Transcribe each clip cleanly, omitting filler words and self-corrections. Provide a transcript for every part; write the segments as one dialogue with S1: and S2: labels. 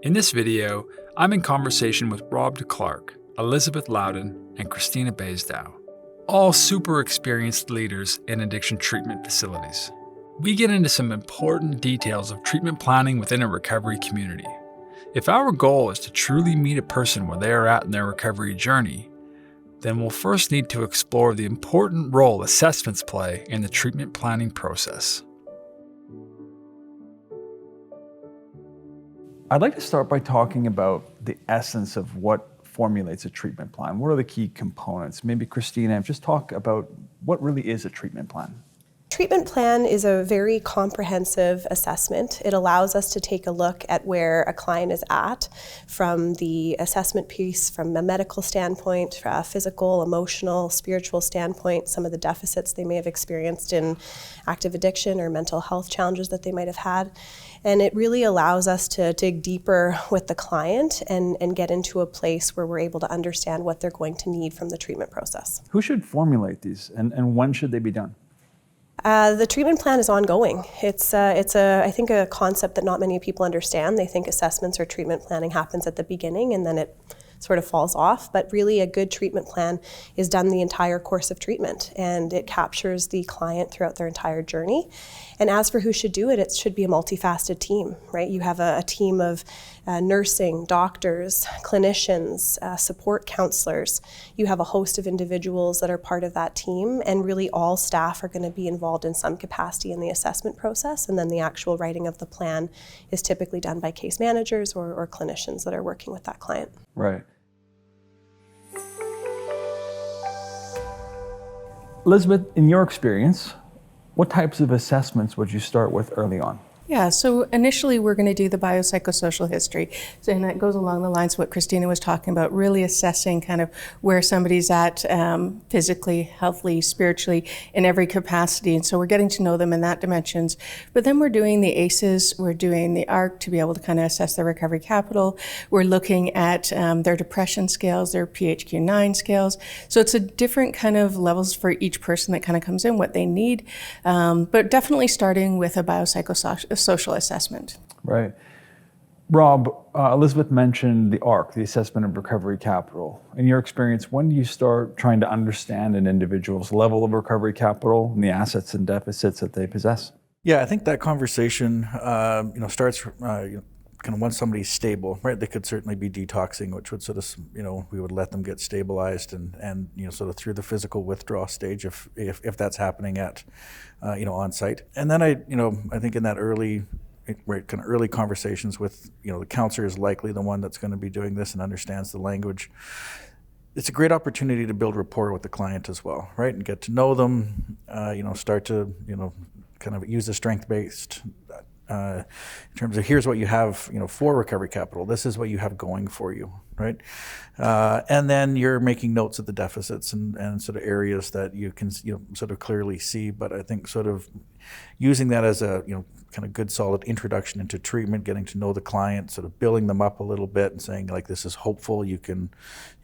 S1: In this video, I'm in conversation with Rob DeClark, Elizabeth Loudon, and Christina Basedow, all super experienced leaders in addiction treatment facilities. We get into some important details of treatment planning within a recovery community. If our goal is to truly meet a person where they are at in their recovery journey, then we'll first need to explore the important role assessments play in the treatment planning process.
S2: I'd like to start by talking about the essence of what formulates a treatment plan. What are the key components? Maybe Christina, just talk about what really is a treatment plan.
S3: Treatment plan is a very comprehensive assessment. It allows us to take a look at where a client is at from the assessment piece, from a medical standpoint, a physical, emotional, spiritual standpoint, some of the deficits they may have experienced in active addiction or mental health challenges that they might have had. And it really allows us to dig deeper with the client and get into a place where we're able to understand what they're going to need from the treatment process.
S2: Who should formulate these and when should they be done?
S3: The treatment plan is ongoing. It's I think a concept that not many people understand. They think assessments or treatment planning happens at the beginning and then it sort of falls off, but really a good treatment plan is done the entire course of treatment and it captures the client throughout their entire journey. And as for who should do it, it should be a multifaceted team, right? You have a team of nursing, doctors, clinicians, support counselors. You have a host of individuals that are part of that team, and really all staff are going to be involved in some capacity in the assessment process, and then the actual writing of the plan is typically done by case managers or clinicians that are working with that client.
S2: Right. Elizabeth, in your experience, what types of assessments would you start with early on?
S4: Yeah, so initially we're going to do the biopsychosocial history. So, and that goes along the lines of what Christina was talking about, really assessing kind of where somebody's at physically, healthily, spiritually, in every capacity. And so we're getting to know them in that dimensions. But then we're doing the ACEs, we're doing the ARC to be able to kind of assess their recovery capital. We're looking at their depression scales, their PHQ-9 scales. So it's a different kind of levels for each person that kind of comes in, what they need. But definitely starting with a biopsychosocial assessment.
S2: Right. Rob, Elizabeth mentioned the ARC, the Assessment of Recovery Capital. In your experience, when do you start trying to understand an individual's level of recovery capital and the assets and deficits that they possess?
S5: Yeah, I think that conversation, starts, kind of once somebody's stable, right? They could certainly be detoxing, which would sort of, we would let them get stabilized and sort of through the physical withdrawal stage if that's happening at, on site. And then I think in that early conversations with, the counselor is likely the one that's going to be doing this and understands the language. It's a great opportunity to build rapport with the client as well, right? And get to know them, start to, kind of use a strength-based in terms of here's what you have, for recovery capital. This is what you have going for you, right? And then you're making notes of the deficits and sort of areas that you can, sort of clearly see. But I think sort of using that as a, kind of good solid introduction into treatment, getting to know the client, sort of building them up a little bit and saying like, this is hopeful, you can,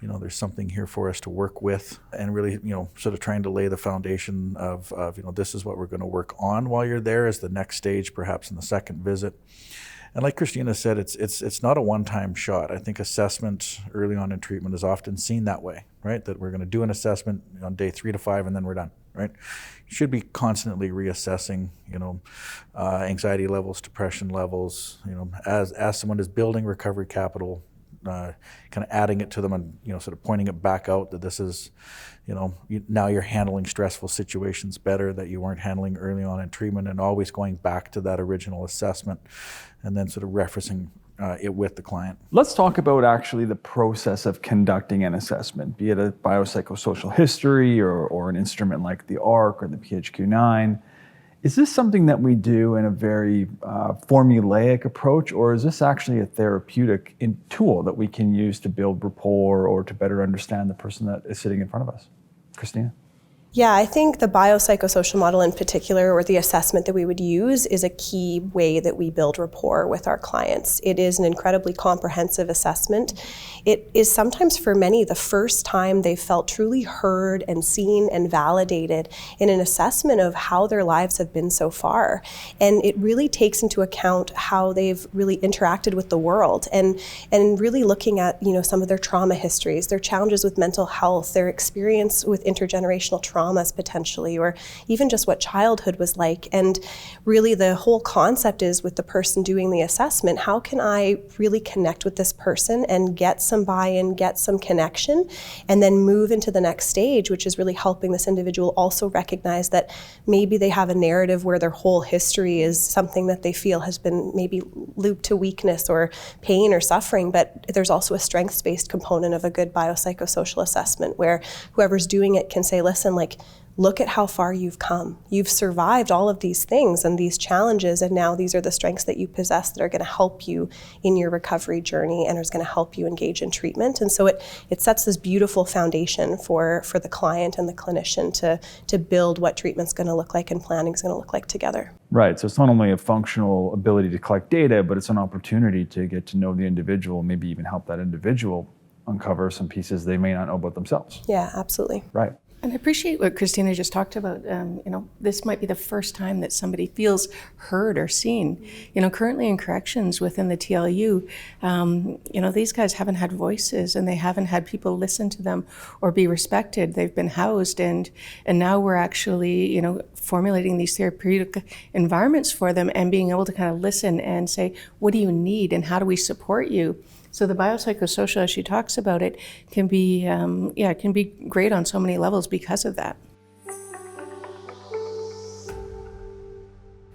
S5: there's something here for us to work with, and really, sort of trying to lay the foundation of this is what we're going to work on while you're there as the next stage, perhaps in the second visit. And like Christina said, it's not a one-time shot. I think assessment early on in treatment is often seen that way, right? That we're going to do an assessment on day 3 to 5 and then we're done, right? You should be constantly reassessing, anxiety levels, depression levels, as someone is building recovery capital, kind of adding it to them and, sort of pointing it back out that this is, now you're handling stressful situations better that you weren't handling early on in treatment, and always going back to that original assessment and then sort of referencing it with the client.
S2: Let's talk about actually the process of conducting an assessment, be it a biopsychosocial history or an instrument like the ARC or the PHQ-9. Is this something that we do in a very formulaic approach, or is this actually a therapeutic tool that we can use to build rapport or to better understand the person that is sitting in front of us? Christina?
S3: Yeah, I think the biopsychosocial model in particular, or the assessment that we would use, is a key way that we build rapport with our clients. It is an incredibly comprehensive assessment. It is sometimes for many the first time they've felt truly heard and seen and validated in an assessment of how their lives have been so far. And it really takes into account how they've really interacted with the world, and really looking at, some of their trauma histories, their challenges with mental health, their experience with intergenerational traumas potentially, or even just what childhood was like. And really the whole concept is, with the person doing the assessment, how can I really connect with this person and get some buy-in, get some connection, and then move into the next stage, which is really helping this individual also recognize that maybe they have a narrative where their whole history is something that they feel has been maybe looped to weakness or pain or suffering, but there's also a strengths-based component of a good biopsychosocial assessment where whoever's doing it can say, listen, look at how far you've come. You've survived all of these things and these challenges, and now these are the strengths that you possess that are going to help you in your recovery journey and is going to help you engage in treatment. And so it sets this beautiful foundation for the client and the clinician to build what treatment's going to look like and planning is going to look like together.
S2: Right, so it's not only a functional ability to collect data, but it's an opportunity to get to know the individual, maybe even help that individual uncover some pieces they may not know about themselves.
S3: Yeah, absolutely.
S2: Right.
S4: And I appreciate what Christina just talked about. This might be the first time that somebody feels heard or seen. Currently in corrections within the TLU, these guys haven't had voices and they haven't had people listen to them or be respected. They've been housed, and now we're actually, formulating these therapeutic environments for them and being able to kind of listen and say, what do you need and how do we support you? So the biopsychosocial, as she talks about it, can be, it can be great on so many levels because of that.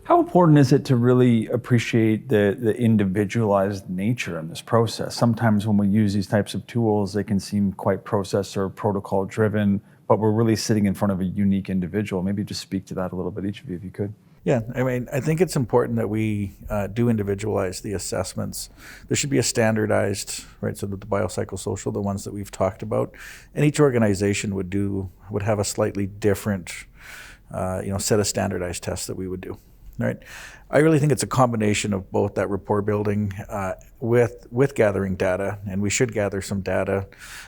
S2: How important is it to really appreciate the individualized nature in this process? Sometimes when we use these types of tools, they can seem quite process or protocol driven, but we're really sitting in front of a unique individual. Maybe just speak to that a little bit, each of you, if you could.
S5: Yeah, I think it's important that we do individualize the assessments. There should be a standardized, right, so that the biopsychosocial, the ones that we've talked about, and each organization would have a slightly different, set of standardized tests that we would do, right? I really think it's a combination of both that rapport building with gathering data, and we should gather some data,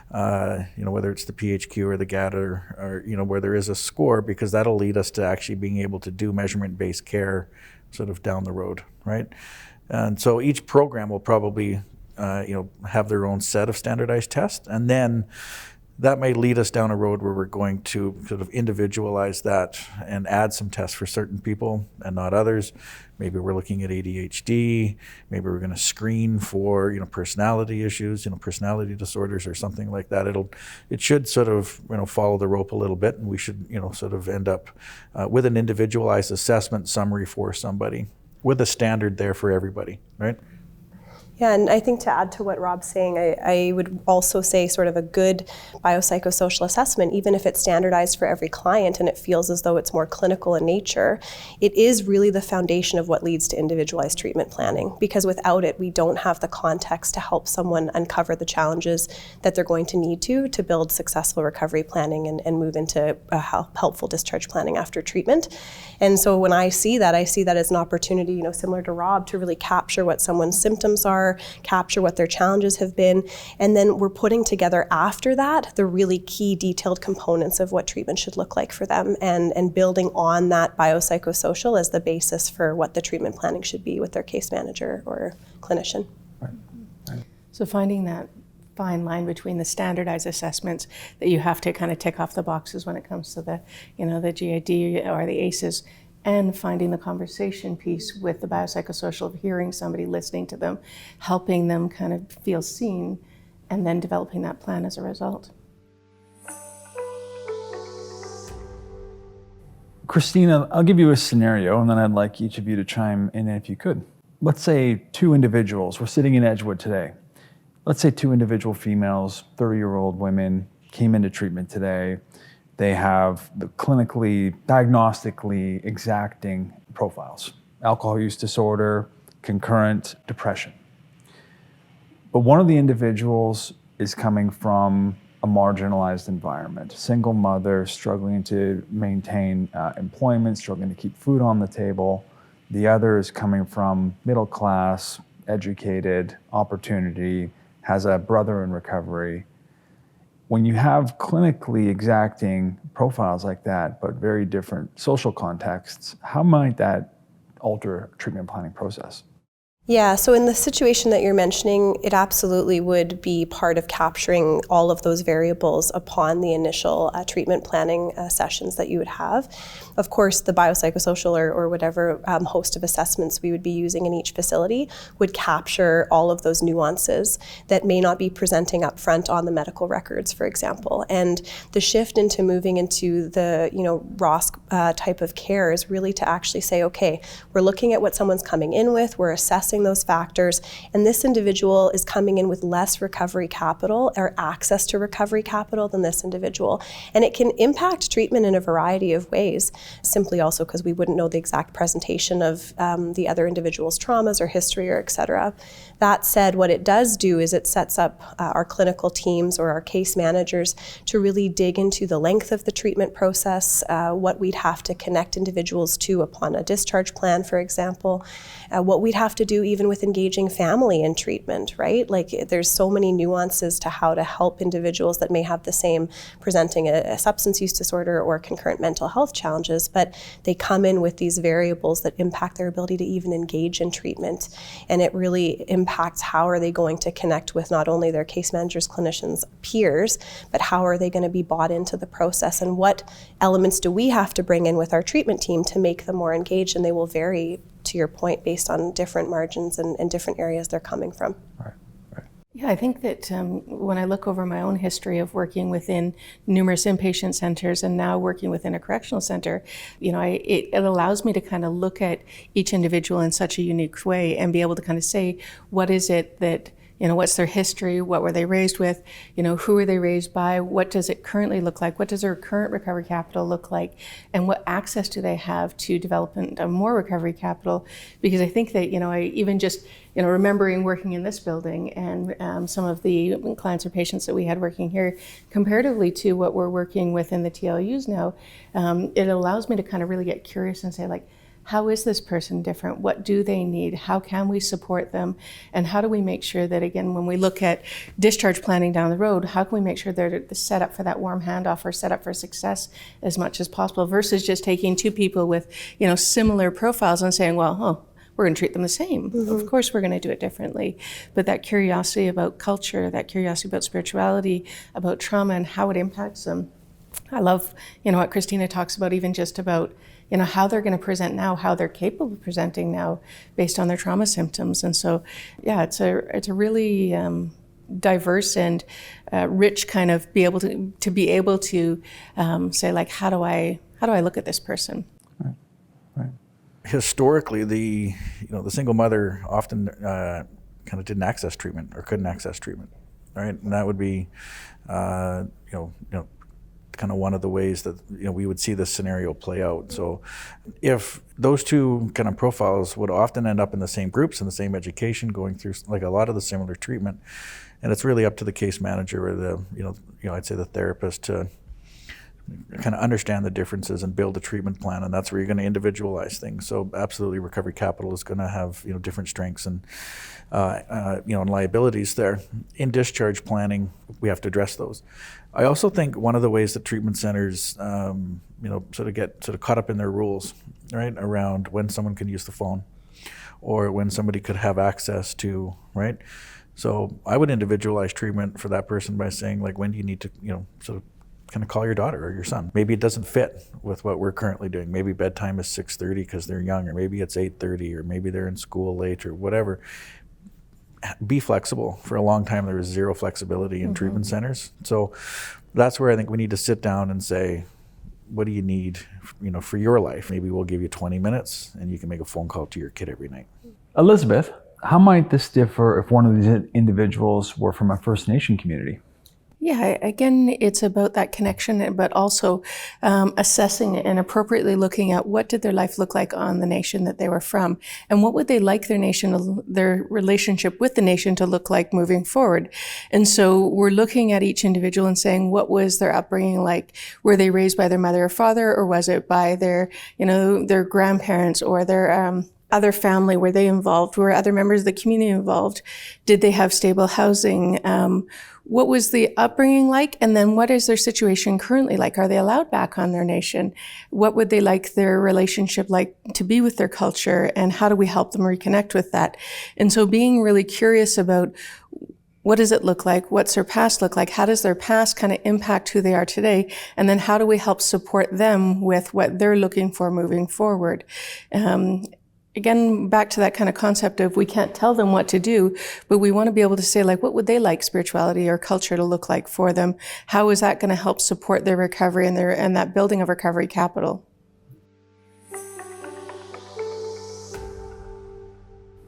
S5: whether it's the PHQ or the GATA or where there is a score, because that'll lead us to actually being able to do measurement-based care sort of down the road, right? And so each program will probably, have their own set of standardized tests, and then that may lead us down a road where we're going to sort of individualize that and add some tests for certain people and not others. Maybe we're looking at ADHD. Maybe we're going to screen for, personality issues, personality disorders or something like that. It should sort of, follow the rope a little bit, and we should, sort of end up with an individualized assessment summary for somebody with a standard there for everybody, right?
S3: Yeah, and I think to add to what Rob's saying, I would also say sort of a good biopsychosocial assessment, even if it's standardized for every client and it feels as though it's more clinical in nature, it is really the foundation of what leads to individualized treatment planning. Because without it, we don't have the context to help someone uncover the challenges that they're going to need to build successful recovery planning and move into a helpful discharge planning after treatment. And so when I see that as an opportunity, similar to Rob, to really capture what someone's symptoms are, capture what their challenges have been, and then we're putting together after that the really key detailed components of what treatment should look like for them, and building on that biopsychosocial as the basis for what the treatment planning should be with their case manager or clinician.
S2: Right.
S4: So finding that fine line between the standardized assessments that you have to kind of tick off the boxes when it comes to the, the GID or the ACEs, and finding the conversation piece with the biopsychosocial of hearing somebody, listening to them, helping them kind of feel seen, and then developing that plan as a result.
S2: Christina, I'll give you a scenario, and then I'd like each of you to chime in if you could. Let's say two individuals, we're sitting in Edgewood today. Let's say two individual females, 30-year-old women, came into treatment today. They have the clinically, diagnostically exacting profiles: alcohol use disorder, concurrent depression. But one of the individuals is coming from a marginalized environment, single mother struggling to maintain employment, struggling to keep food on the table. The other is coming from middle class, educated, opportunity, has a brother in recovery. When you have clinically exacting profiles like that, but very different social contexts, how might that alter treatment planning process?
S3: Yeah, so in the situation that you're mentioning, it absolutely would be part of capturing all of those variables upon the initial treatment planning sessions that you would have. Of course, the biopsychosocial or whatever host of assessments we would be using in each facility would capture all of those nuances that may not be presenting up front on the medical records, for example. And the shift into moving into the ROSC type of care is really to actually say, okay, we're looking at what someone's coming in with, we're assessing those factors, and this individual is coming in with less recovery capital or access to recovery capital than this individual. And it can impact treatment in a variety of ways, simply also because we wouldn't know the exact presentation of the other individual's traumas or history or et cetera. That said, what it does do is it sets up our clinical teams or our case managers to really dig into the length of the treatment process, what we'd have to connect individuals to upon a discharge plan, for example, what we'd have to do even with engaging family in treatment, right? Like there's so many nuances to how to help individuals that may have the same presenting a substance use disorder or concurrent mental health challenges, but they come in with these variables that impact their ability to even engage in treatment. And it really impacts how are they going to connect with not only their case managers, clinicians, peers, but how are they going to be bought into the process, and what elements do we have to bring in with our treatment team to make them more engaged. And they will vary, to your point, based on different margins and different areas they're coming from.
S2: Right.
S4: Yeah, I think that when I look over my own history of working within numerous inpatient centers and now working within a correctional center, it allows me to kind of look at each individual in such a unique way and be able to kind of say, what is it that, what's their history, what were they raised with, who were they raised by, what does it currently look like, what does their current recovery capital look like, and what access do they have to development of more recovery capital? Because I think that, I even just, remembering working in this building and some of the clients or patients that we had working here, comparatively to what we're working with in the TLUs now, it allows me to kind of really get curious and say, like, how is this person different? What do they need? How can we support them? And how do we make sure that, again, when we look at discharge planning down the road, how can we make sure they're set up for that warm handoff or set up for success as much as possible versus just taking two people with, similar profiles and saying, well, we're going to treat them the same. Mm-hmm. Of course, we're going to do it differently. But that curiosity about culture, that curiosity about spirituality, about trauma and how it impacts them. I love, what Christina talks about, even just about, how they're going to present now, how they're capable of presenting now based on their trauma symptoms. And so, yeah, it's a really diverse and rich kind of be able to say, like, how do I look at this person?
S2: Right.
S5: Historically, the single mother often kind of didn't access treatment or couldn't access treatment, right? And that would be, kind of one of the ways that we would see this scenario play out. So if those two kind of profiles would often end up in the same groups and the same education, going through like a lot of the similar treatment, and it's really up to the case manager or the I'd say the therapist to kind of understand the differences and build a treatment plan, and that's where you're going to individualize things. So absolutely, recovery capital is going to have different strengths and and liabilities there. In discharge planning, we have to address those. I also think one of the ways that treatment centers get caught up in their rules, right, around when someone can use the phone or when somebody could have access to, right? So I would individualize treatment for that person by saying, like, when do you need to kind of call your daughter or your son. Maybe it doesn't fit with what we're currently doing. Maybe bedtime is 6:30 because they're young, or maybe it's 8:30, or maybe they're in school late, or whatever. Be flexible. For a long time, there was zero flexibility in treatment centers. So that's where I think we need to sit down and say, what do you need, for your life? Maybe we'll give you 20 minutes and you can make a phone call to your kid every night.
S2: Elizabeth, how might this differ if one of these individuals were from a First Nation community?
S4: Yeah, again, it's about that connection, but also assessing and appropriately looking at what did their life look like on the nation that they were from, and what would they like their relationship with the nation to look like moving forward. And so we're looking at each individual and saying, what was their upbringing like? Were they raised by their mother or father, or was it by their grandparents or their other family? Were they involved? Were other members of the community involved? Did they have stable housing? What was the upbringing like? And then what is their situation currently like? Are they allowed back on their nation? What would they like their relationship like to be with their culture? And how do we help them reconnect with that? And so being really curious about what does it look like? What's their past look like? How does their past kind of impact who they are today? And then how do we help support them with what they're looking for moving forward? Again, back to that kind of concept of we can't tell them what to do, but we want to be able to say, like, what would they like spirituality or culture to look like for them? How is that going to help support their recovery and that building of recovery capital?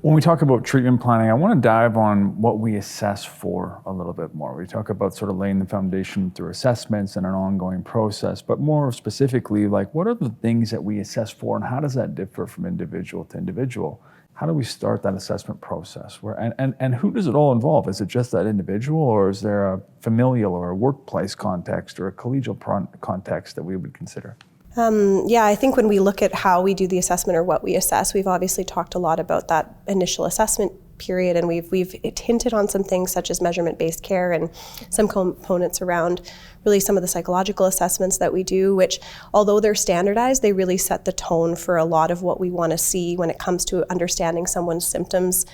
S2: When we talk about treatment planning, I want to dive on what we assess for a little bit more. We talk about sort of laying the foundation through assessments and an ongoing process, but more specifically, like, what are the things that we assess for, and how does that differ from individual to individual? How do we start that assessment process? And who does it all involve? Is it just that individual, or is there a familial or a workplace context or a collegial context that we would consider?
S3: I think when we look at how we do the assessment or what we assess, we've obviously talked a lot about that initial assessment period, and we've hinted on some things such as measurement-based care and some components around really some of the psychological assessments that we do, which, although they're standardized, they really set the tone for a lot of what we want to see when it comes to understanding someone's symptoms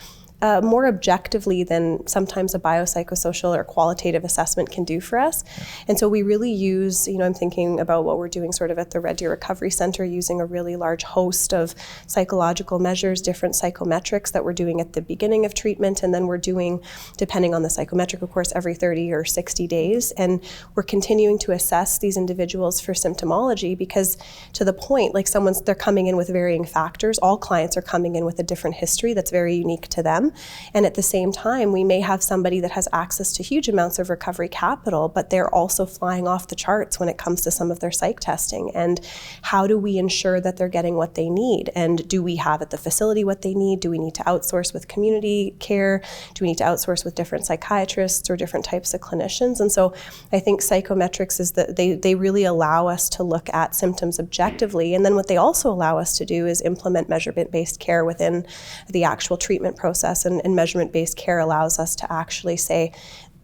S3: more objectively than sometimes a biopsychosocial or qualitative assessment can do for us. And so we really use, I'm thinking about what we're doing sort of at the Red Deer Recovery Center, using a really large host of psychological measures, different psychometrics that we're doing at the beginning of treatment, and then we're doing, depending on the psychometric, of course, every 30 or 60 days. And we're continuing to assess these individuals for symptomology, because to the point, like, they're coming in with varying factors. All clients are coming in with a different history that's very unique to them. And at the same time, we may have somebody that has access to huge amounts of recovery capital, but they're also flying off the charts when it comes to some of their psych testing. And how do we ensure that they're getting what they need? And do we have at the facility what they need? Do we need to outsource with community care? Do we need to outsource with different psychiatrists or different types of clinicians? And so I think psychometrics is that they really allow us to look at symptoms objectively. And then what they also allow us to do is implement measurement-based care within the actual treatment process. And measurement-based care allows us to actually say,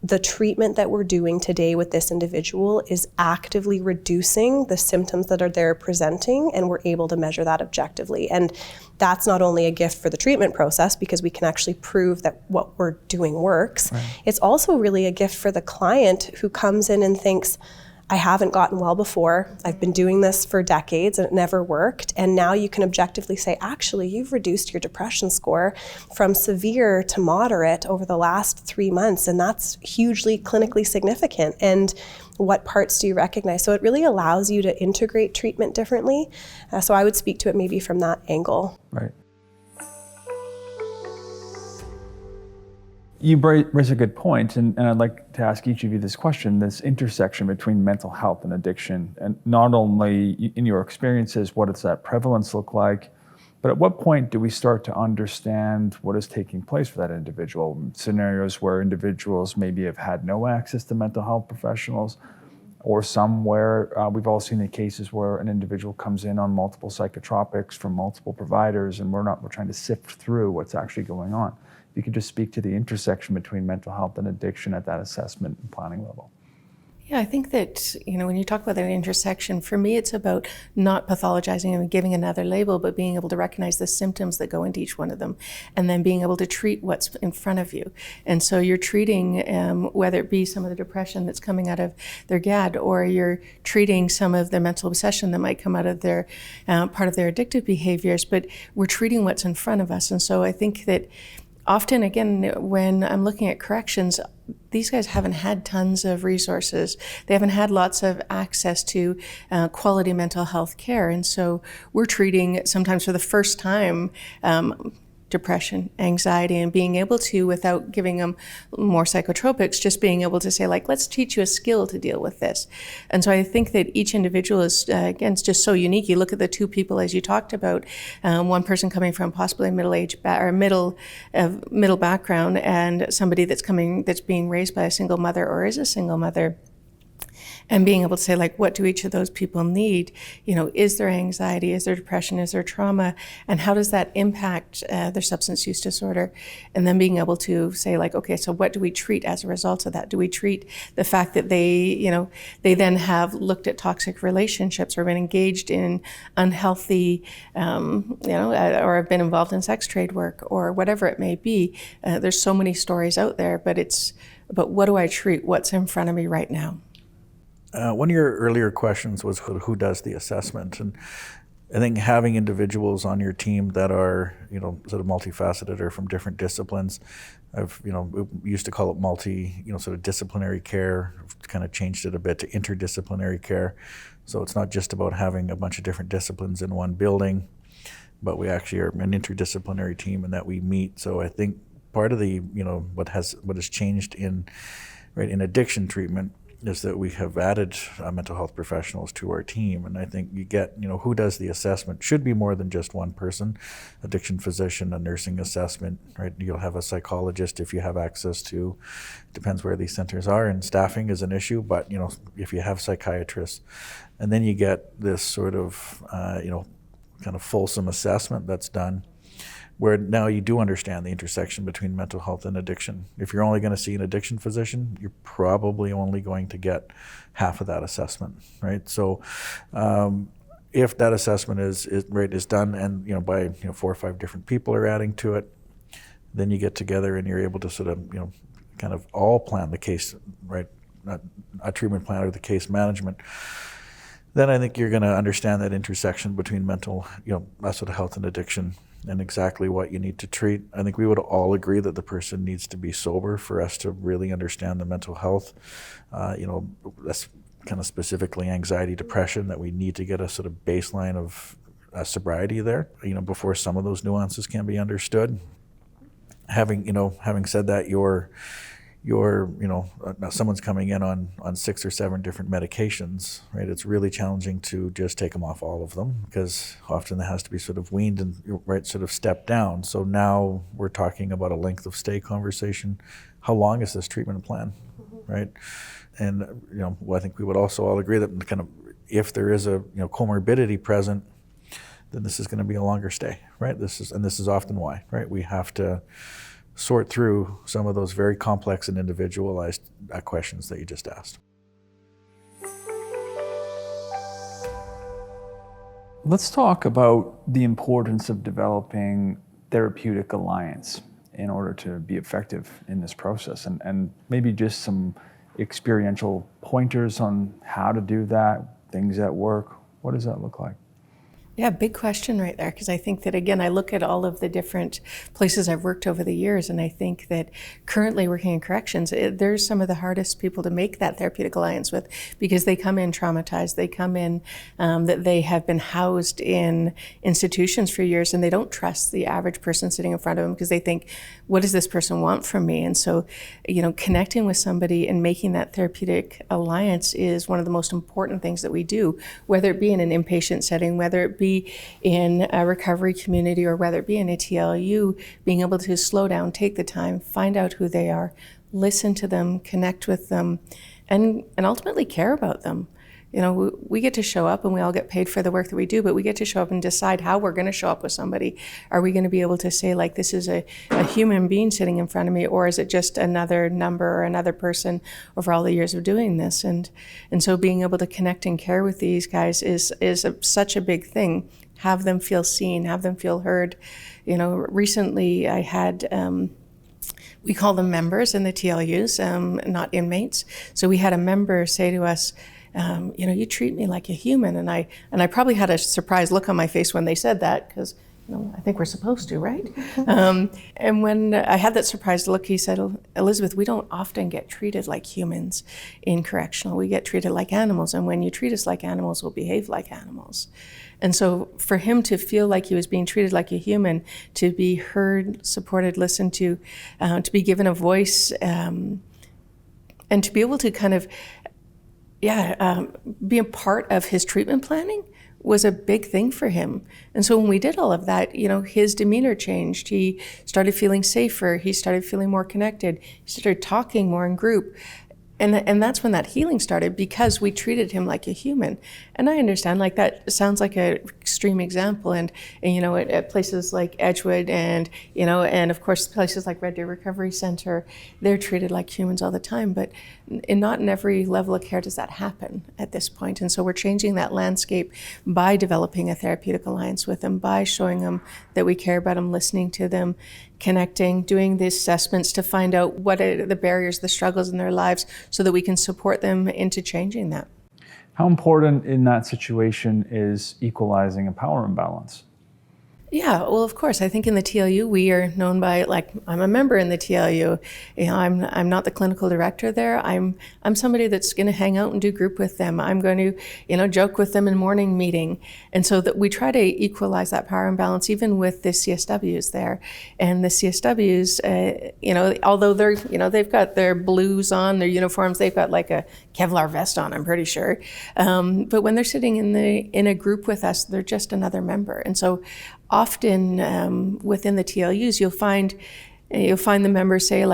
S3: the treatment that we're doing today with this individual is actively reducing the symptoms that are there presenting, and we're able to measure that objectively. And that's not only a gift for the treatment process, because we can actually prove that what we're doing works. Right. It's also really a gift for the client who comes in and thinks, I haven't gotten well before. I've been doing this for decades and it never worked. And now you can objectively say, actually, you've reduced your depression score from severe to moderate over the last 3 months. And that's hugely clinically significant. And what parts do you recognize? So it really allows you to integrate treatment differently. So I would speak to it maybe from that angle.
S2: Right. You raise a good point, and I'd like to ask each of you this question, this intersection between mental health and addiction, and not only in your experiences, what does that prevalence look like, but at what point do we start to understand what is taking place for that individual? Scenarios where individuals maybe have had no access to mental health professionals, or some where we've all seen the cases where an individual comes in on multiple psychotropics from multiple providers, and we're trying to sift through what's actually going on. You could just speak to the intersection between mental health and addiction at that assessment and planning level.
S4: Yeah, I think that, when you talk about that intersection, for me, it's about not pathologizing and giving another label, but being able to recognize the symptoms that go into each one of them, and then being able to treat what's in front of you. And so you're treating, whether it be some of the depression that's coming out of their GAD, or you're treating some of the mental obsession that might come out of their, part of their addictive behaviors, but we're treating what's in front of us. And so I think that often, again, when I'm looking at corrections, these guys haven't had tons of resources. They haven't had lots of access to quality mental health care. And so we're treating, sometimes for the first time, depression, anxiety, and being able to, without giving them more psychotropics, just being able to say, like, let's teach you a skill to deal with this. And so I think that each individual is, again, it's just so unique. You look at the two people, as you talked about, one person coming from possibly a middle background, and somebody that's being raised by a single mother or is a single mother. And being able to say, like, what do each of those people need? Is there anxiety? Is there depression? Is there trauma? And how does that impact their substance use disorder? And then being able to say, like, okay, so what do we treat as a result of that? Do we treat the fact that they then have looked at toxic relationships or been engaged in unhealthy, or have been involved in sex trade work or whatever it may be? There's so many stories out there, but what do I treat? What's in front of me right now?
S5: One of your earlier questions was who does the assessment, and I think having individuals on your team that are sort of multifaceted or from different disciplines. We used to call it sort of disciplinary care. I've kind of changed it a bit to interdisciplinary care. So it's not just about having a bunch of different disciplines in one building, but we actually are an interdisciplinary team and that we meet. So I think part of the what has changed in addiction treatment is that we have added mental health professionals to our team. And I think you get, who does the assessment should be more than just one person, addiction physician, a nursing assessment, right? You'll have a psychologist if you have access to, depends where these centers are, and staffing is an issue, but, if you have psychiatrists, and then you get this sort of, kind of fulsome assessment that's done, where now you do understand the intersection between mental health and addiction. If you're only going to see an addiction physician, you're probably only going to get half of that assessment, right? So if that assessment is done and by 4 or 5 different people are adding to it, then you get together and you're able to sort of kind of all plan the case, right? Not a treatment plan or the case management. Then I think you're going to understand that intersection between mental, sort of health and addiction, and exactly what you need to treat. I think we would all agree that the person needs to be sober for us to really understand the mental health. That's kind of specifically anxiety, depression, that we need to get a sort of baseline of sobriety there, before some of those nuances can be understood. Having said that, now someone's coming in on 6 or 7 different medications, right? It's really challenging to just take them off all of them, because often that has to be sort of weaned and sort of stepped down. So now we're talking about a length of stay conversation. How long is this treatment plan, right? And I think we would also all agree that kind of if there is a comorbidity present, then this is going to be a longer stay, right? This is often why, right? We have to sort through some of those very complex and individualized questions that you just asked.
S2: Let's talk about the importance of developing therapeutic alliance in order to be effective in this process, and maybe just some experiential pointers on how to do that, things that work. What does that look like?
S4: Yeah, big question right there, because I think that, again, I look at all of the different places I've worked over the years, and I think that currently working in corrections, there's some of the hardest people to make that therapeutic alliance with, because they come in traumatized, they come in that they have been housed in institutions for years, and they don't trust the average person sitting in front of them because they think, what does this person want from me? And so, connecting with somebody and making that therapeutic alliance is one of the most important things that we do, whether it be in an inpatient setting, whether it be in a recovery community, or whether it be in a TLU, being able to slow down, take the time, find out who they are, listen to them, connect with them, and ultimately care about them. We get to show up and we all get paid for the work that we do, but we get to show up and decide how we're going to show up with somebody. Are we going to be able to say, like, this is a human being sitting in front of me, or is it just another number or another person over all the years of doing this? And so being able to connect and care with these guys is such a big thing. Have them feel seen, have them feel heard. Recently I had, we call them members in the TLUs, not inmates. So we had a member say to us, you treat me like a human. And I probably had a surprised look on my face when they said that, because No, I think we're supposed to, right? And when I had that surprised look, he said, Elizabeth, we don't often get treated like humans in correctional. We get treated like animals. And when you treat us like animals, we'll behave like animals. And so for him to feel like he was being treated like a human, to be heard, supported, listened to be given a voice, and to be able to kind of, be a part of his treatment planning was a big thing for him. And so when we did all of that, his demeanor changed. He started feeling safer. He started feeling more connected. He started talking more in group. And that's when that healing started, because we treated him like a human. And I understand, like, that sounds like an extreme example. And at places like Edgewood and of course places like Red Deer Recovery Center, they're treated like humans all the time. But not in every level of care does that happen at this point. And so we're changing that landscape by developing a therapeutic alliance with them, by showing them that we care about them, listening to them, connecting, doing the assessments to find out what are the barriers, the struggles in their lives, so that we can support them into changing that.
S2: How important in that situation is equalizing a power imbalance?
S4: Yeah, well, of course. I think in the TLU, we are known by, like, I'm a member in the TLU. I'm not the clinical director there. I'm somebody that's going to hang out and do group with them. I'm going to, joke with them in morning meeting. And so that we try to equalize that power imbalance, even with the CSWs there. And the CSWs, although they're, they've got their blues on, their uniforms, they've got like a Kevlar vest on, I'm pretty sure. But when they're sitting in a group with us, they're just another member. And so often within the TLUs, you'll find the members say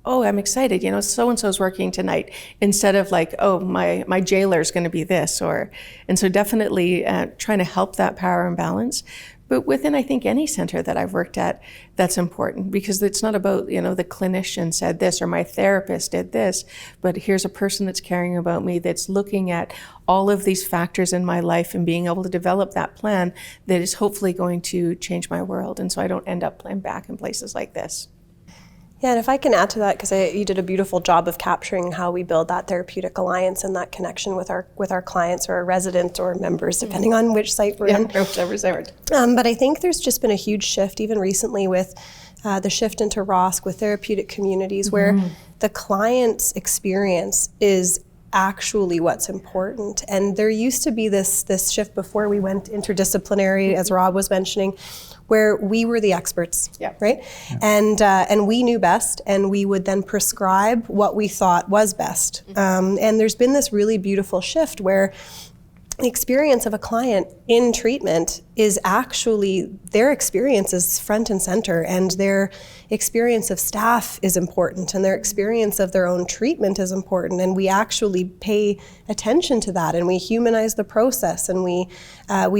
S4: oh, I'm excited, so-and-so's working tonight, instead of like, oh, my jailer's going to be this, and so definitely trying to help that power imbalance. But within, I think, any center that I've worked at, that's important, because it's not about, the clinician said this or my therapist did this, but here's a person that's caring about me, that's looking at all of these factors in my life and being able to develop that plan that is hopefully going to change my world. And so I don't end up playing back in places like this.
S3: Yeah, and if I can add to that, because you did a beautiful job of capturing how we build that therapeutic alliance and that connection with our clients or our residents or members, depending on which site we're in.
S4: Whichever site.
S3: But I think there's just been a huge shift, even recently, with the shift into ROSC, with therapeutic communities, where the client's experience is actually what's important. And there used to be this shift before we went interdisciplinary, as Rob was mentioning, where we were the experts, right? Yeah. And we knew best, and we would then prescribe what we thought was best. And there's been this really beautiful shift where the experience of a client in treatment is actually, their experience is front and center, and their experience of staff is important, and their experience of their own treatment is important, and we actually pay attention to that, and we humanize the process, and we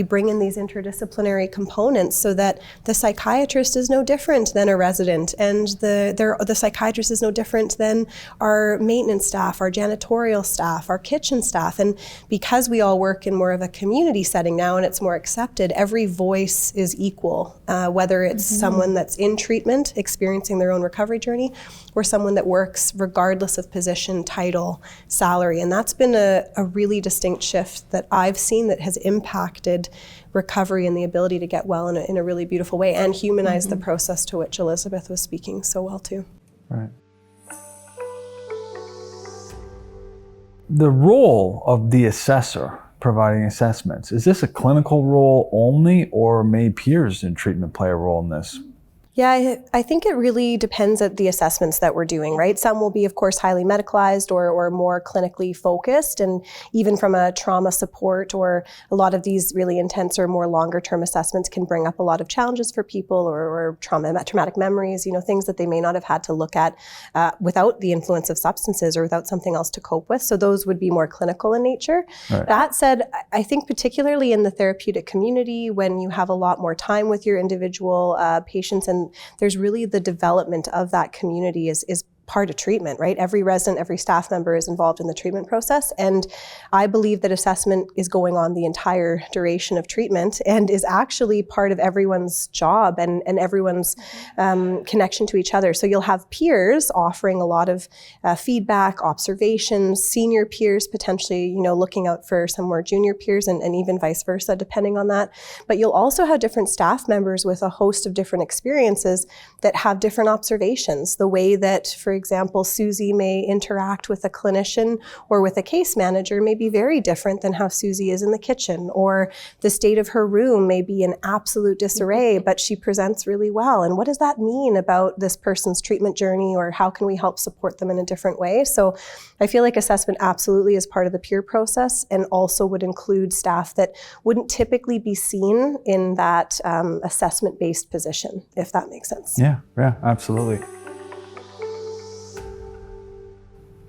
S3: bring in these interdisciplinary components so that the psychiatrist is no different than a resident, and the psychiatrist is no different than our maintenance staff, our janitorial staff, our kitchen staff. And because we all work in more of a community setting now, and it's more accepted, every voice is equal, whether it's someone that's in treatment, experiencing their own recovery journey, or someone that works regardless of position, title, salary. And that's been a really distinct shift that I've seen that has impacted recovery and the ability to get well in a really beautiful way, and humanize the process, to which Elizabeth was speaking so well too.
S2: Right. The role of the assessor providing assessments, is this a clinical role only, or may peers in treatment play a role in this?
S3: Yeah, I think it really depends on the assessments that we're doing, right? Some will be, of course, highly medicalized or more clinically focused, and even from a trauma support, or a lot of these really intense or more longer term assessments can bring up a lot of challenges for people, or traumatic memories, things that they may not have had to look at without the influence of substances or without something else to cope with. So those would be more clinical in nature. Right. That said, I think particularly in the therapeutic community, when you have a lot more time with your individual patients, and there's really the development of that community is part of treatment, right? Every resident, every staff member is involved in the treatment process. And I believe that assessment is going on the entire duration of treatment and is actually part of everyone's job and everyone's connection to each other. So you'll have peers offering a lot of feedback, observations, senior peers potentially, you know, looking out for some more junior peers and even vice versa, depending on that. But you'll also have different staff members with a host of different experiences that have different observations. The way that, for example, Susie may interact with a clinician or with a case manager may be very different than how Susie is in the kitchen, or the state of her room may be in absolute disarray, but she presents really well. And what does that mean about this person's treatment journey, or how can we help support them in a different way? So I feel like assessment absolutely is part of the peer process, and also would include staff that wouldn't typically be seen in that assessment-based position, if that makes sense.
S2: Yeah, absolutely.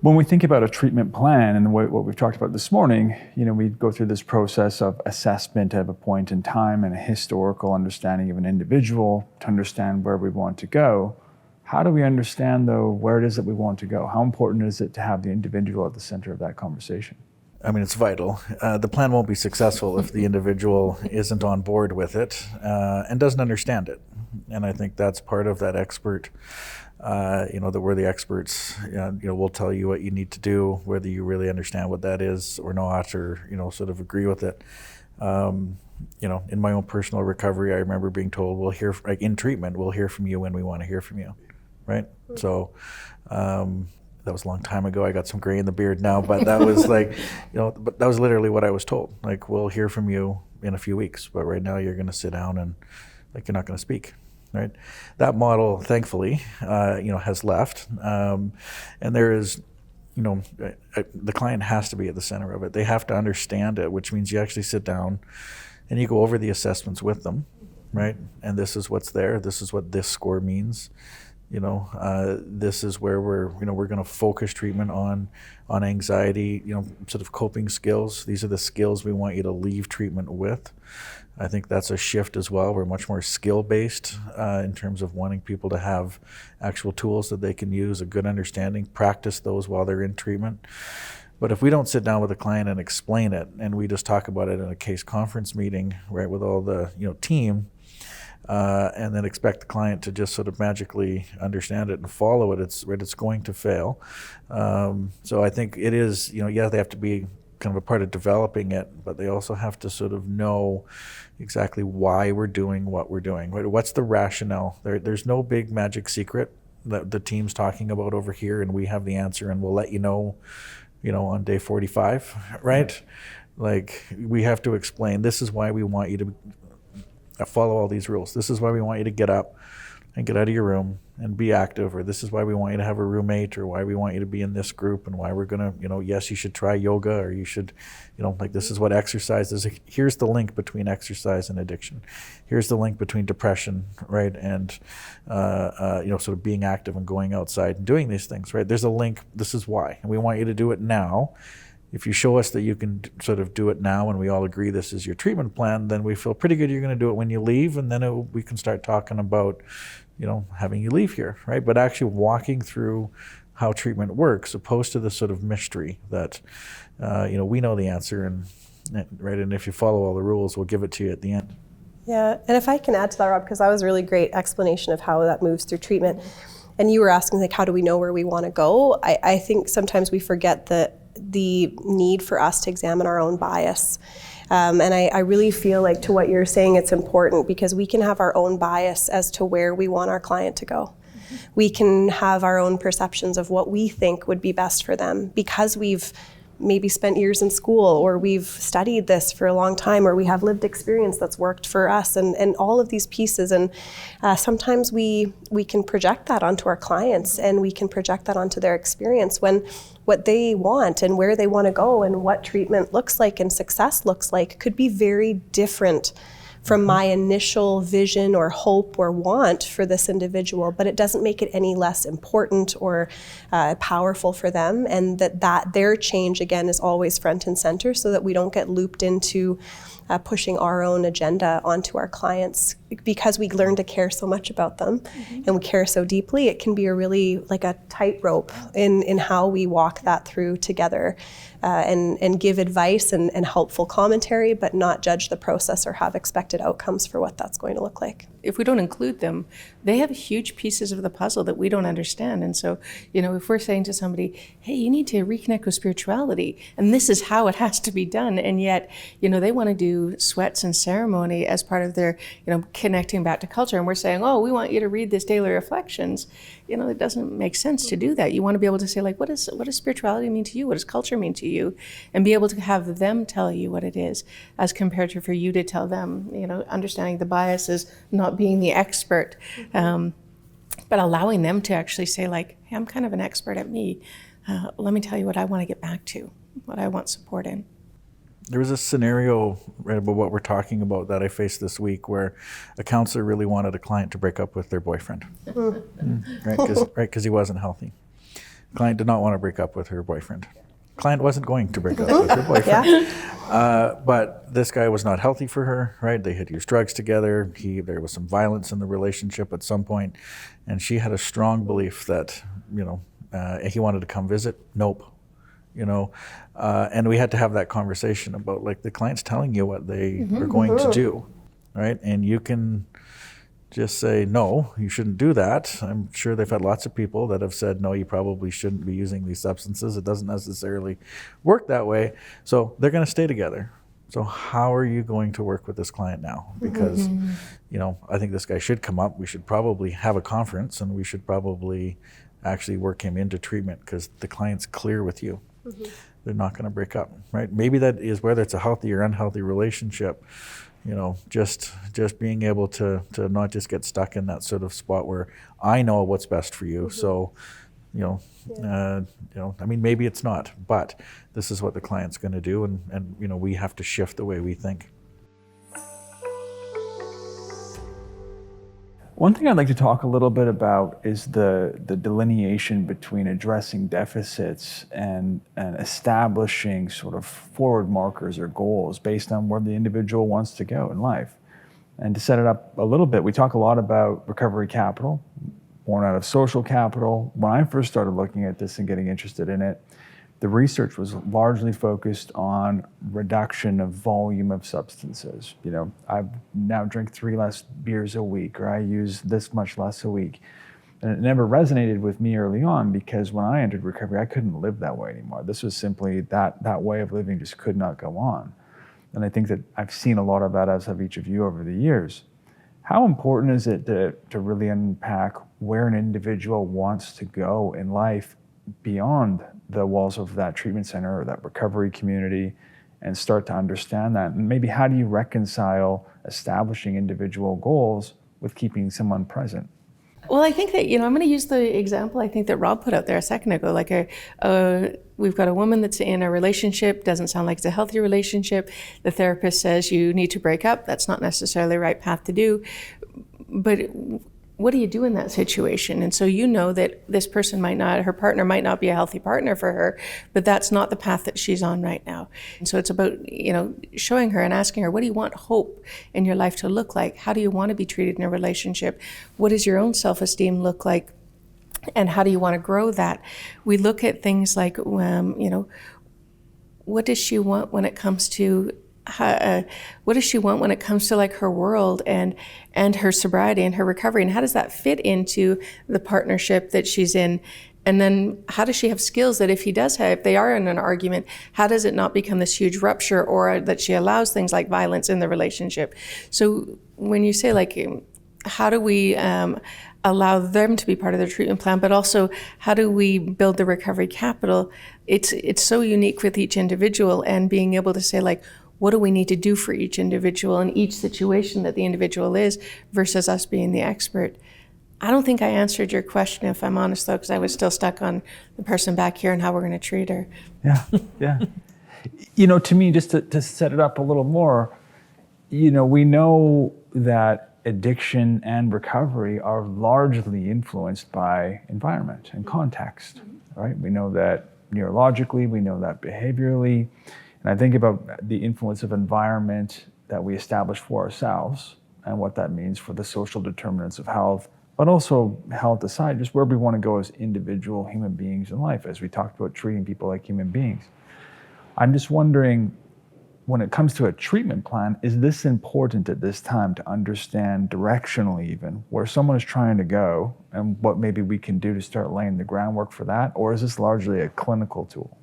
S2: When we think about a treatment plan and what we've talked about this morning, you know, we go through this process of assessment at a point in time and a historical understanding of an individual to understand where we want to go. How do we understand, though, where it is that we want to go? How important is it to have the individual at the center of that conversation?
S5: I mean, it's vital. The plan won't be successful if the individual isn't on board with it and doesn't understand it. And I think that's part of that expert, that we're the experts, we'll tell you what you need to do, whether you really understand what that is or not, or, sort of agree with it. In my own personal recovery, I remember being told, in treatment, we'll hear from you when we want to hear from you, right? So, that was a long time ago. I got some gray in the beard now, but that was but that was literally what I was told. Like, we'll hear from you in a few weeks, but right now you're going to sit down and you're not going to speak, right? That model, thankfully, has left. And there is, the client has to be at the center of it. They have to understand it, which means you actually sit down and you go over the assessments with them, right? And this is what's there. This is what this score means. This is where we're going to focus treatment on anxiety, sort of coping skills. These are the skills we want you to leave treatment with. I think that's a shift as well. We're much more skill-based in terms of wanting people to have actual tools that they can use, a good understanding, practice those while they're in treatment. But if we don't sit down with a client and explain it, and we just talk about it in a case conference meeting, right, with all the team, and then expect the client to just sort of magically understand it and follow it, it's going to fail. So I think it is, they have to be kind of a part of developing it, but they also have to sort of know exactly why we're doing what we're doing. Right? What's the rationale? There's no big magic secret that the team's talking about over here, and we have the answer, and we'll let you know, on day 45, right? Like, we have to explain, this is why we want you to follow all these rules. This is why we want you to get up and get out of your room and be active, or this is why we want you to have a roommate, or why we want you to be in this group, and why we're gonna, yes, you should try yoga, or you should, this is what exercise is. Here's the link between exercise and addiction. Here's the link between depression, right, and sort of being active and going outside and doing these things, right? There's a link. This is why, and we want you to do it now. If you show us that you can sort of do it now, and we all agree this is your treatment plan, then we feel pretty good you're going to do it when you leave, and then we can start talking about, having you leave here, right? But actually walking through how treatment works, opposed to the sort of mystery that, we know the answer, and right, and if you follow all the rules, we'll give it to you at the end.
S3: Yeah, and if I can add to that, Rob, because that was a really great explanation of how that moves through treatment. And you were asking, like, how do we know where we want to go? I think sometimes we forget the need for us to examine our own bias. And I really feel like, to what you're saying, it's important, because we can have our own bias as to where we want our client to go. Mm-hmm. We can have our own perceptions of what we think would be best for them, because we've maybe spent years in school, or we've studied this for a long time, or we have lived experience that's worked for us, and all of these pieces. And sometimes we can project that onto our clients, and we can project that onto their experience, when what they want and where they want to go and what treatment looks like and success looks like could be very different from my initial vision or hope or want for this individual, but it doesn't make it any less important or powerful for them, and that their change, again, is always front and center, so that we don't get looped into pushing our own agenda onto our clients because we learn to care so much about them and we care so deeply. It can be a really like a tightrope in how we walk that through together and give advice and helpful commentary, but not judge the process or have expected outcomes for what that's going to look like.
S4: If we don't include them, they have huge pieces of the puzzle that we don't understand. And so, if we're saying to somebody, hey, you need to reconnect with spirituality, and this is how it has to be done, and yet, they want to do sweats and ceremony as part of their, connecting back to culture, and we're saying, oh, we want you to read this daily reflections, it doesn't make sense to do that. You want to be able to say, like, what does spirituality mean to you? What does culture mean to you? And be able to have them tell you what it is, as compared to for you to tell them, understanding the biases, not being the expert, but allowing them to actually say, like, hey, I'm kind of an expert at me. Let me tell you what I want to get back to, what I want support in.
S5: There was a scenario right about what we're talking about that I faced this week where a counselor really wanted a client to break up with their boyfriend, right? Because he wasn't healthy. Client did not want to break up with her boyfriend. Client wasn't going to break up with her boyfriend. But this guy was not healthy for her, right? They had used drugs together. There was some violence in the relationship at some point, and she had a strong belief that, he wanted to come visit. Nope. And we had to have that conversation about, like, the client's telling you what they are going to do, right? And you can just say, no, you shouldn't do that. I'm sure they've had lots of people that have said, no, you probably shouldn't be using these substances. It doesn't necessarily work that way. So they're going to stay together. So how are you going to work with this client now? Because, I think this guy should come up. We should probably have a conference, and we should probably actually work him into treatment because the client's clear with you. They're not going to break up, right? Maybe that is whether it's a healthy or unhealthy relationship, just being able to not just get stuck in that sort of spot where I know what's best for you. So, maybe it's not, but this is what the client's going to do. And we have to shift the way we think.
S2: One thing I'd like to talk a little bit about is the delineation between addressing deficits and establishing sort of forward markers or goals based on where the individual wants to go in life. And to set it up a little bit, we talk a lot about recovery capital, born out of social capital. When I first started looking at this and getting interested in it, the research was largely focused on reduction of volume of substances. I now drink 3 less beers a week, or I use this much less a week. And it never resonated with me early on because when I entered recovery, I couldn't live that way anymore. This was simply that way of living just could not go on. And I think that I've seen a lot of that, as have each of you, over the years. How important is it to really unpack where an individual wants to go in life beyond the walls of that treatment center or that recovery community, and start to understand that? And maybe how do you reconcile establishing individual goals with keeping someone present?
S4: Well, I think that, I'm going to use the example I think that Rob put out there a second ago. Like we've got a woman that's in a relationship, doesn't sound like it's a healthy relationship. The therapist says you need to break up. That's not necessarily the right path to do. But what do you do in that situation? And so that this person her partner might not be a healthy partner for her, but that's not the path that she's on right now. And so it's about, showing her and asking her, what do you want hope in your life to look like? How do you want to be treated in a relationship? What does your own self-esteem look like? And how do you want to grow that? We look at things like, what does she want when it comes to what does she want when it comes to like her world and her sobriety and her recovery, and how does that fit into the partnership that she's in? And then how does she have skills that if they are in an argument, how does it not become this huge rupture, or that she allows things like violence in the relationship? So when you say, like, how do we allow them to be part of their treatment plan, but also how do we build the recovery capital? It's so unique with each individual, and being able to say, like, what do we need to do for each individual in each situation that the individual is, versus us being the expert. I don't think I answered your question, if I'm honest, though, because I was still stuck on the person back here and how we're going to treat her.
S2: Yeah. To me, just to set it up a little more, we know that addiction and recovery are largely influenced by environment and context, right? We know that neurologically, we know that behaviorally. And I think about the influence of environment that we establish for ourselves and what that means for the social determinants of health, but also health aside, just where we want to go as individual human beings in life, as we talked about treating people like human beings. I'm just wondering, when it comes to a treatment plan, is this important at this time to understand directionally even where someone is trying to go and what maybe we can do to start laying the groundwork for that? Or is this largely a clinical tool?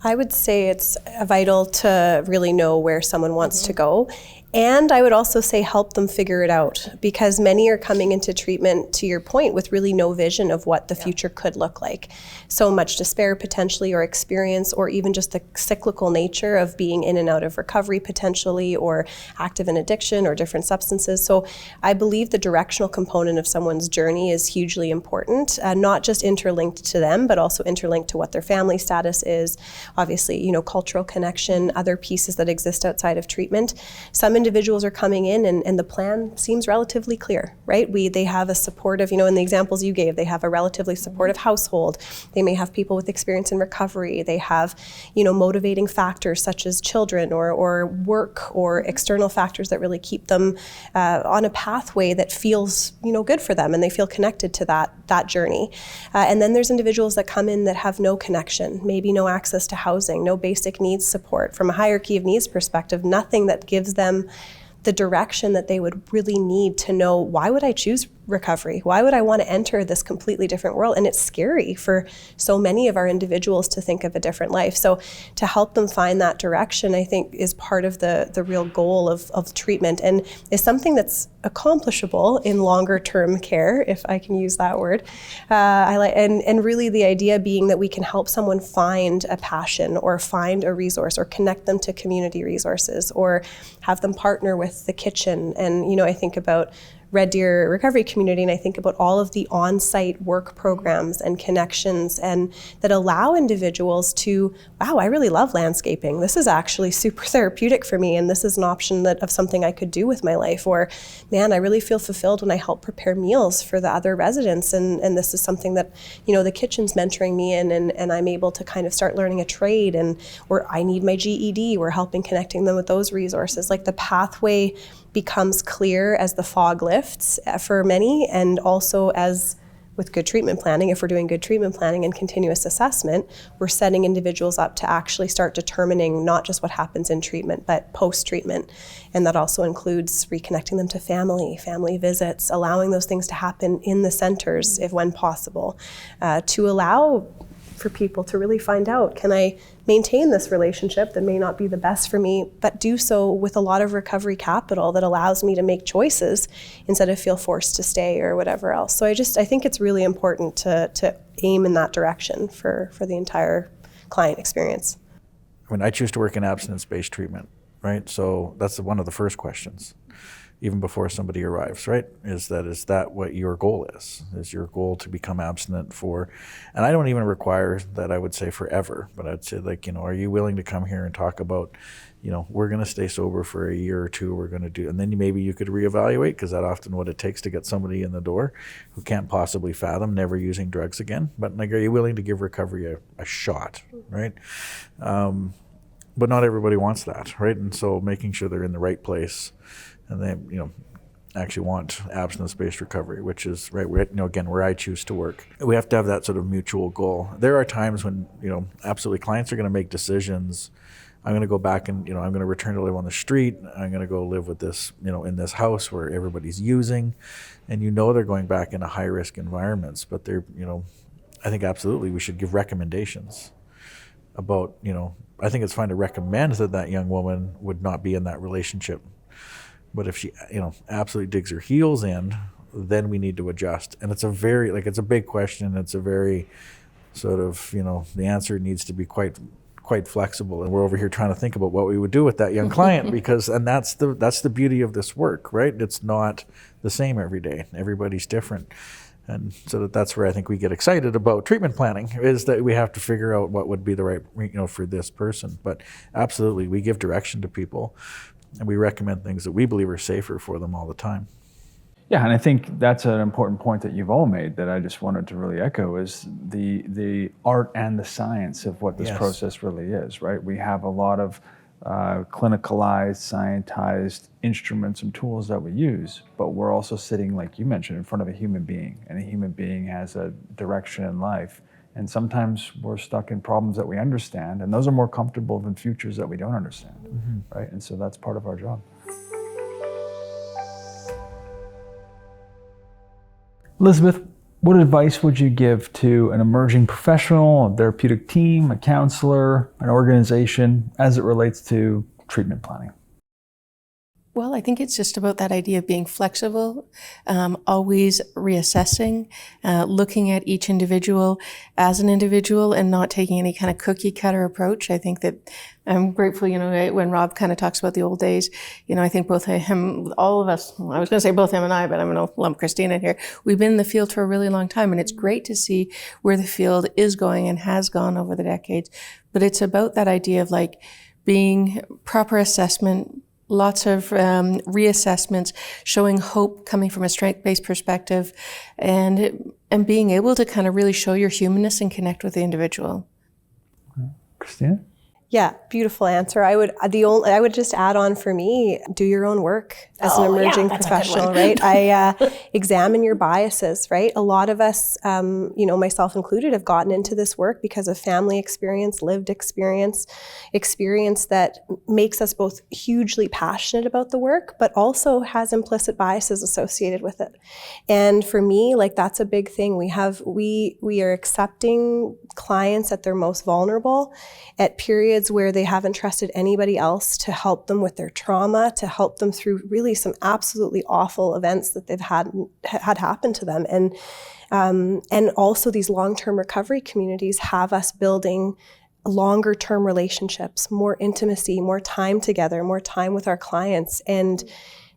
S3: I would say it's vital to really know where someone wants to go. And I would also say help them figure it out, because many are coming into treatment, to your point, with really no vision of what the future could look like. So much despair potentially, or experience, or even just the cyclical nature of being in and out of recovery potentially, or active in addiction or different substances. So I believe the directional component of someone's journey is hugely important, not just interlinked to them, but also interlinked to what their family status is. Obviously, cultural connection, other pieces that exist outside of treatment. Some individuals are coming in and the plan seems relatively clear, right? They have a supportive, in the examples you gave, they have a relatively supportive household. They may have people with experience in recovery. They have, motivating factors such as children or work or external factors that really keep them on a pathway that feels, good for them, and they feel connected to that journey. And then there's individuals that come in that have no connection, maybe no access to housing, no basic needs support. From a hierarchy of needs perspective, nothing that gives them the direction that they would really need to know, why would I choose recovery? Why would I want to enter this completely different world? And it's scary for so many of our individuals to think of a different life. So to help them find that direction, I think, is part of the real goal of treatment, and is something that's accomplishable in longer term care, if I can use that word. And really the idea being that we can help someone find a passion, or find a resource, or connect them to community resources, or have them partner with the kitchen. And I think about Red Deer Recovery Community, and I think about all of the on-site work programs and connections and that allow individuals to, wow, I really love landscaping. This is actually super therapeutic for me, and this is an option of something I could do with my life. Or, man, I really feel fulfilled when I help prepare meals for the other residents, and this is something that, the kitchen's mentoring me in, and I'm able to kind of start learning a trade, or I need my GED, we're helping connecting them with those resources. Like, the pathway becomes clear as the fog lifts for many, and also as with good treatment planning, if we're doing good treatment planning and continuous assessment, we're setting individuals up to actually start determining not just what happens in treatment, but post-treatment. And that also includes reconnecting them to family visits, allowing those things to happen in the centers if when possible, to allow for people to really find out, can I maintain this relationship that may not be the best for me, but do so with a lot of recovery capital that allows me to make choices instead of feel forced to stay or whatever else. So I think it's really important to aim in that direction for the entire client experience.
S5: I choose to work in abstinence-based treatment, right? So that's one of the first questions, even before somebody arrives, right? Is that what your goal is? Is your goal to become abstinent for, and I don't even require that, I would say forever, but I'd say, are you willing to come here and talk about, we're going to stay sober for a year or two, we're going to do, and then maybe you could reevaluate, because that's often what it takes to get somebody in the door who can't possibly fathom never using drugs again. But are you willing to give recovery a shot, right? But not everybody wants that, right? And so making sure they're in the right place, and they, actually want abstinence-based recovery, which is right where, again, where I choose to work. We have to have that sort of mutual goal. There are times when, absolutely clients are going to make decisions. I'm going to go back and, I'm going to return to live on the street. I'm going to go live with this, in this house where everybody's using, and they're going back into high-risk environments. But they're, I think absolutely we should give recommendations about, I think it's fine to recommend that young woman would not be in that relationship. But if she, absolutely digs her heels in, then we need to adjust. And it's a very, it's a big question. It's a very sort of, the answer needs to be quite flexible. And we're over here trying to think about what we would do with that young client, and that's the beauty of this work, right? It's not the same every day. Everybody's different. And so that's where I think we get excited about treatment planning, is that we have to figure out what would be the right, for this person. But absolutely, we give direction to people, and we recommend things that we believe are safer for them all the time.
S2: Yeah, and I think that's an important point that you've all made that I just wanted to really echo, is the art and the science of what this process really is, right? We have a lot of clinicalized, scientized instruments and tools that we use, but we're also sitting, like you mentioned, in front of a human being, and a human being has a direction in life. And sometimes we're stuck in problems that we understand, and those are more comfortable than futures that we don't understand, right? And so that's part of our job. Elizabeth, what advice would you give to an emerging professional, a therapeutic team, a counselor, an organization as it relates to treatment planning?
S4: Well, I think it's just about that idea of being flexible, always reassessing, looking at each individual as an individual and not taking any kind of cookie cutter approach. I think that I'm grateful, when Rob kind of talks about the old days, I think both him, all of us, I was going to say both him and I, but I'm going to lump Christina in here. We've been in the field for a really long time, and it's great to see where the field is going and has gone over the decades. But it's about that idea of like being proper assessment, lots of reassessments, showing hope coming from a strength-based perspective, and being able to kind of really show your humanness and connect with the individual.
S2: Christina?
S3: Yeah, beautiful answer. I would just add on for me, do your own work as an emerging professional, right? Examine your biases, right? A lot of us, myself included, have gotten into this work because of family experience, lived experience that makes us both hugely passionate about the work, but also has implicit biases associated with it. And for me, that's a big thing. We are accepting clients at their most vulnerable at periods where they haven't trusted anybody else to help them with their trauma, to help them through really some absolutely awful events that they've had happen to them. And also these long-term recovery communities have us building longer term relationships, more intimacy, more time together, more time with our clients. And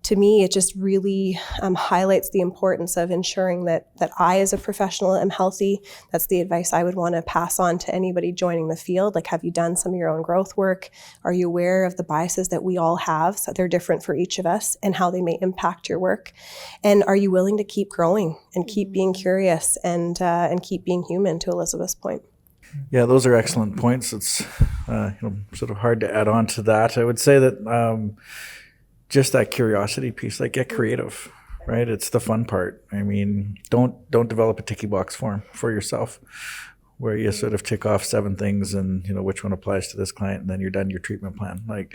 S3: to me, it just really highlights the importance of ensuring that I, as a professional, am healthy. That's the advice I would want to pass on to anybody joining the field. Have you done some of your own growth work? Are you aware of the biases that we all have? So they're different for each of us, and how they may impact your work. And are you willing to keep growing and keep being curious and keep being human, to Elizabeth's point?
S5: Yeah, those are excellent points. It's sort of hard to add on to that. I would say that just that curiosity piece, get creative, right? It's the fun part. I mean, don't develop a ticky box form for yourself where you sort of tick off 7 things and, which one applies to this client, and then you're done your treatment plan. We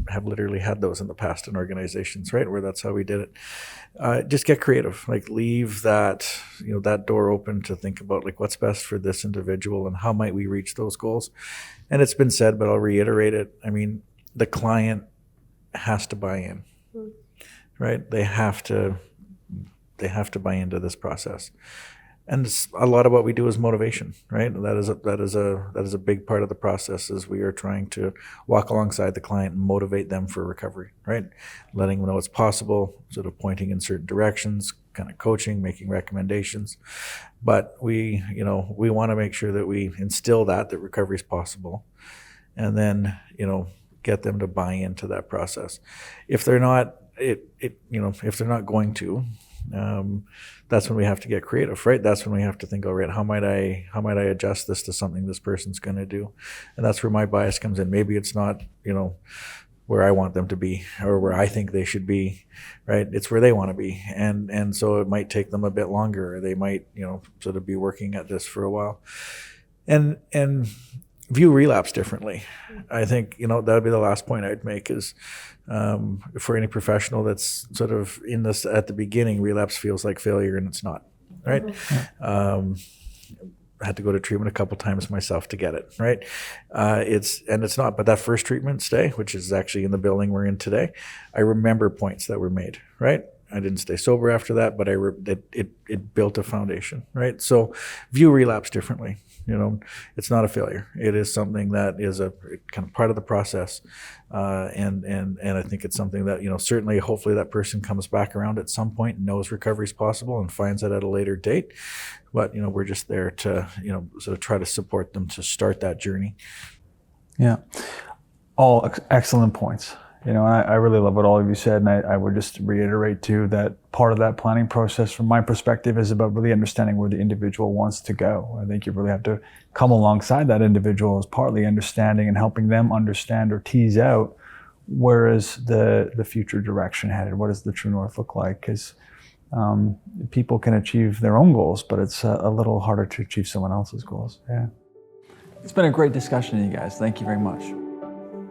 S5: have literally had those in the past in organizations, right? Where that's how we did it. Just get creative, leave that, that door open to think about what's best for this individual and how might we reach those goals. And it's been said, but I'll reiterate it. I mean, the client has to buy in, right? They have to buy into this process, and a lot of what we do is motivation, right? That is a big part of the process. Is we are trying to walk alongside the client and motivate them for recovery, right? Letting them know it's possible, sort of pointing in certain directions, kind of coaching, making recommendations, but we want to make sure that we instill that recovery is possible, and then get them to buy into that process. If they're not, if they're not going to, that's when we have to get creative, right? That's when we have to think, all right, how might I adjust this to something this person's going to do? And that's where my bias comes in. Maybe it's not, where I want them to be or where I think they should be, right? It's where they want to be. And so it might take them a bit longer, or they might, sort of be working at this for a while. And view relapse differently. I think, that would be the last point I'd make is for any professional that's sort of in this at the beginning, relapse feels like failure, and it's not, right? I had to go to treatment a couple times myself to get it, right? It's not, but that first treatment stay, which is actually in the building we're in today, I remember points that were made, right? I didn't stay sober after that, but it built a foundation, right? So view relapse differently. It's not a failure. It is something that is a kind of part of the process, and I think it's something that certainly, hopefully, that person comes back around at some point, knows recovery is possible, and finds it at a later date. But we're just there to sort of try to support them to start that journey.
S2: Yeah, all excellent points. I really love what all of you said, and I would just reiterate too that part of that planning process from my perspective is about really understanding where the individual wants to go. I think you really have to come alongside that individual as partly understanding and helping them understand or tease out where is the future direction headed, what does the true north look like, because people can achieve their own goals, but it's a little harder to achieve someone else's goals. Yeah. It's been a great discussion, you guys. Thank you very much.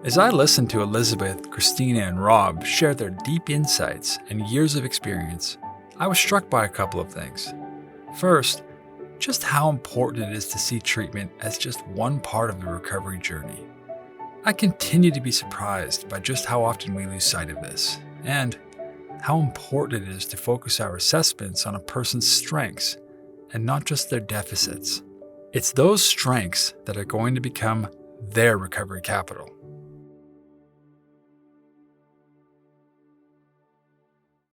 S1: As I listened to Elizabeth, Christina, and Rob share their deep insights and years of experience, I was struck by a couple of things. First, just how important it is to see treatment as just one part of the recovery journey. I continue to be surprised by just how often we lose sight of this, and how important it is to focus our assessments on a person's strengths and not just their deficits. It's those strengths that are going to become their recovery capital.